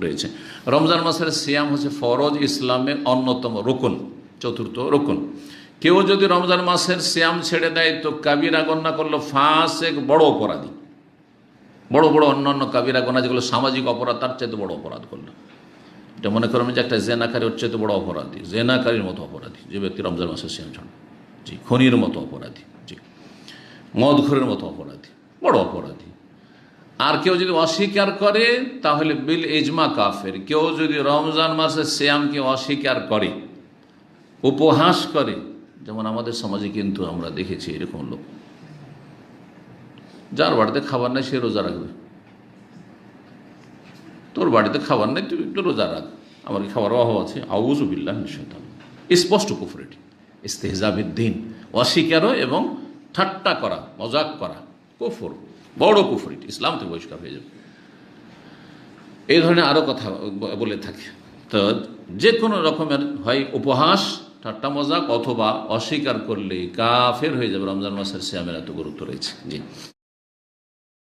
রয়েছে। রমজান মাসের সিয়াম হচ্ছে ফরজ ইসলামের অন্যতম রুকন, চতুর্থ রুকন। কেউ যদি রমজান মাসের সিয়াম ছেড়ে দেয় তো কাবিরা গণ্য করলো, ফাসেক, বড় অপরাধী। বড় বড় অন্যান্য কাবিরা গণা যেগুলো সামাজিক অপরাধ, তার চাইতে বড় অপরাধ করলো। এটা মনে করবেন যে একটা জেনাকারী ওর চাইতে বড় অপরাধী, জেনাকারীর মতো অপরাধী যে ব্যক্তি রমজান মাসের সিয়াম ছাড়ে। জি, খনির মতো অপরাধী, জি, মদখোরের মতো অপরাধী, বড় অপরাধী। আর কেউ যদি অস্বীকার করে তাহলে বিল ইজমা কাফের। কেউ যদি রমজান মাসের সিয়ামকে অস্বীকার করে, উপহাস করে, যেমন আমাদের সমাজে কিন্তু আমরা দেখেছি এরকম লোক, যার বাড়িতে খাবার নেই সে রোজা রাখবে। তোর বাড়িতে খাবার নেই, তুই একটু রোজা রাখ, আমার কি খাবার অভাব আছে? আউযু বিল্লাহ মিনাশ শাইতানির রাজিম। স্পষ্ট কুফর, এটি ইস্তেহজাবিদ্দিন, অস্বীকারও এবং ঠাট্টা করা, মজাক করা, কুফর, বড় কুফর। এটি ইসলাম থেকে বহিষ্কার হয়ে যাবে। এই ধরনের আরও কথা বলে থাকে। তো যে কোনো রকমের হয় উপহাস, ঠাট্টা মজাক, অথবা অস্বীকার করলে কাফের হয়ে যাবে। রমজান মাসের সিয়ামের এত গুরুত্ব রয়েছে। জি।